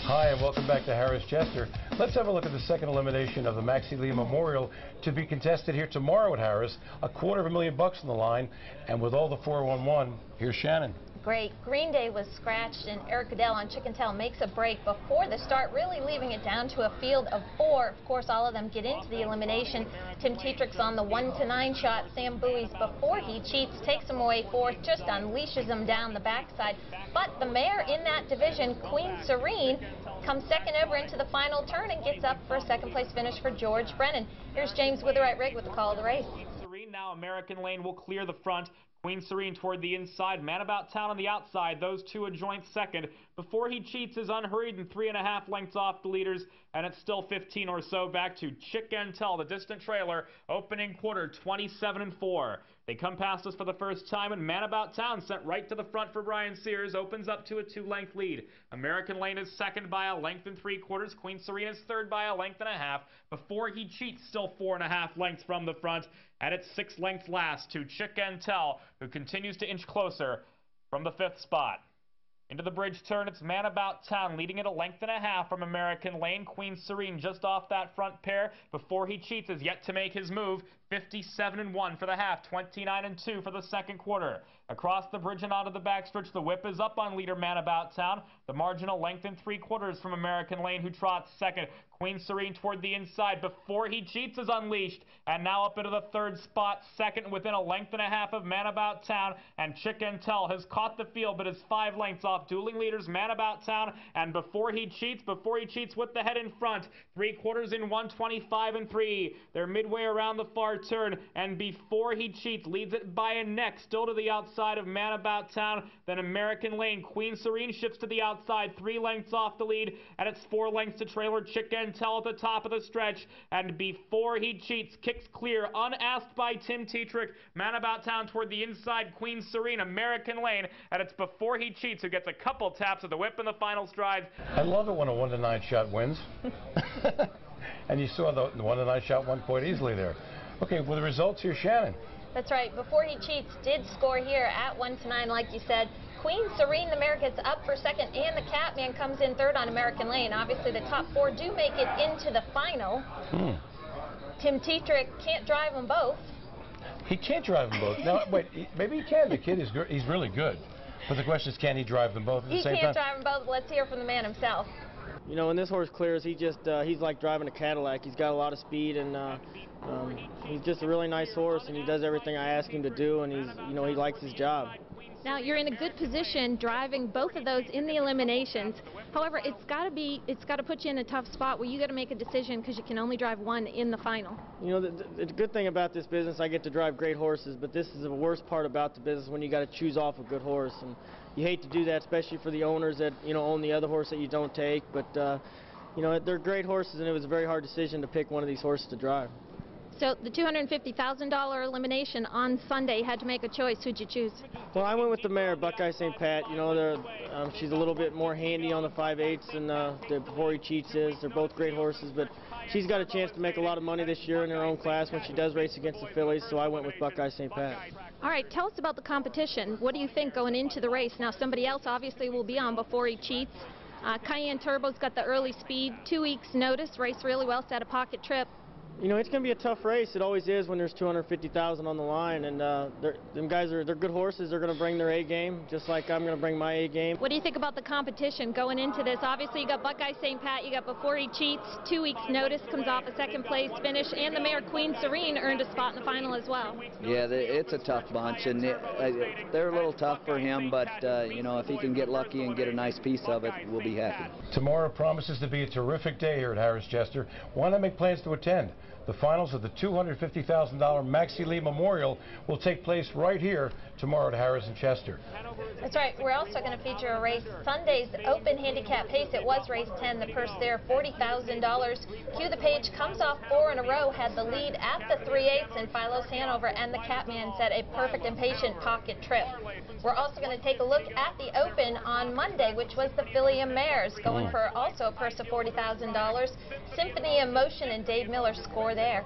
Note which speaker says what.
Speaker 1: Hi, and welcome back to Harris Chester. Let's have a look at the second elimination of the Maxie Lee Memorial to be contested here tomorrow at Harris. $250,000 on the line, and with all the 4-1-1, here's Shannon.
Speaker 2: Great. Green Day was scratched, and Eric Goodell on Chicken Tail makes a break before the start, really leaving it down to a field of 4. Of course, all of them get into the elimination. Tim Tetrick's on the 1-9 shot. Sam Bowie's before he cheats, takes him away fourth, just unleashes him down the backside. But the mare in that division, Queen Serene, comes second over into the final turn and gets up for a second-place finish for George Brennan. Here's James Witherite-Rigg with the call of the race.
Speaker 3: Serene now, American Lane will clear the front. Queen Serene toward the inside, Man About Town on the outside, those two a joint second. Before he cheats is unhurried and 3.5 lengths off the leaders, and it's still 15 or so back to DiAntonio, the distant trailer, opening quarter 27-4. They come past us for the first time, and Man About Town sent right to the front for Brian Sears, opens up to a 2-length lead. American Lane is second by 1 3/4. Queen Serene is third by 1.5 lengths. Before he cheats, still 4.5 lengths from the front, and it's 6 lengths last to DiAntonio, who continues to inch closer from the 5th spot. Into the bridge turn, it's Man About Town, leading it 1.5 lengths from American Lane. Queen Serene just off that front pair. Before he cheats is yet to make his move. 57-1 for the half, 29-2 for the second quarter. Across the bridge and onto the backstretch, the whip is up on leader Man About Town. The margin 1 3/4 lengths from American Lane, who trots second. Queen Serene toward the inside. Before he cheats is unleashed, and now up into the 3rd spot, second within 1.5 lengths of Man About Town. And Chicken Tail has caught the field, but is 5 lengths off dueling leaders Man About Town. And before he cheats with the head in front, 3/4 in 1:25-3. They're midway around the far turn, and before he cheats, leads it by a neck, still to the outside of Man About Town. Then American Lane, Queen Serene shifts to the outside, 3 lengths off the lead, and it's 4 lengths to trailer Chicken-Tail at the top of the stretch. And before he cheats, kicks clear, unasked by Tim Tetrick. Man About Town toward the inside, Queen Serene, American Lane, and it's before he cheats who gets a couple taps of the whip in the final strides.
Speaker 1: I love it when a 1-9 shot wins. And you saw the 1-9 shot won quite easily there. Okay, well, the results here, Shannon.
Speaker 2: That's right. Before he cheats did score here at 1-9, like you said. Queen Serene, the mare, gets up for second, and the Catman comes in third on American Lane. Obviously, the top 4 do make it into the final. Tim Tetrick can't drive them both.
Speaker 1: He can't drive them both. Now, wait, maybe he can. The kid is he's really good. But the question is, can he drive them both at the same time?
Speaker 2: He can't drive them both. Let's hear from the man himself.
Speaker 4: You know, when this horse clears, he's like driving a Cadillac. He's got a lot of speed, and he's just a really nice horse, and he does everything I ask him to do, and he likes his job.
Speaker 2: Now, you're in a good position driving both of those in the eliminations. However, it's got to put you in a tough spot where you got to make a decision because you can only drive one in the final. You know,
Speaker 4: the good thing about this business, I get to drive great horses, but this is the worst part about the business when you got to choose off a good horse. And you hate to do that, especially for the owners that, own the other horse that you don't take. But, they're great horses, and it was a very hard decision to pick one of these horses to drive.
Speaker 2: So the $250,000 elimination on Sunday, had to make a choice. Who'd you choose?
Speaker 4: Well, I went with the mare, Buckeye St. Pat. She's a little bit more handy on the 5/8 than Before He Cheats is. They're both great horses, but she's got a chance to make a lot of money this year in her own class when she does race against the fillies, so I went with Buckeye St. Pat.
Speaker 2: All right, tell us about the competition. What do you think going into the race? Now, somebody else obviously will be on Before He Cheats. Cayenne Turbo's got the early speed, 2 weeks notice, raced really well, set a pocket trip.
Speaker 4: It's going to be a tough race. It always is when there's $250,000 on the line, and them guys they're good horses. They're going to bring their A game, just like I'm going to bring my A game.
Speaker 2: What do you think about the competition going into this? Obviously, you got Buckeye St. Pat, you got Before He Cheats, 2 weeks notice, comes off a second-place finish, and the mare Queen Serene earned a spot in the final as well.
Speaker 5: Yeah, it's a tough bunch, and they're a little tough for him, but if he can get lucky and get a nice piece of it, we'll be happy.
Speaker 1: Tomorrow promises to be a terrific day here at Harris Chester. Why not make plans to attend? The finals of the $250,000 Maxie Lee Memorial will take place right here tomorrow at Harris and Chester.
Speaker 2: That's right. We're also going to feature a race, Sunday's Open Handicap Pace. It was race 10. The purse there, $40,000. Cue the Page comes off 4 in a row, had the lead at the 3/8, and Philos Hanover and the Catman set a perfect Impatient pocket trip. We're also going to take a look at the Open on Monday, which was the filly and mares, going for also a purse of $40,000. Symphony of Motion and Dave Miller score there.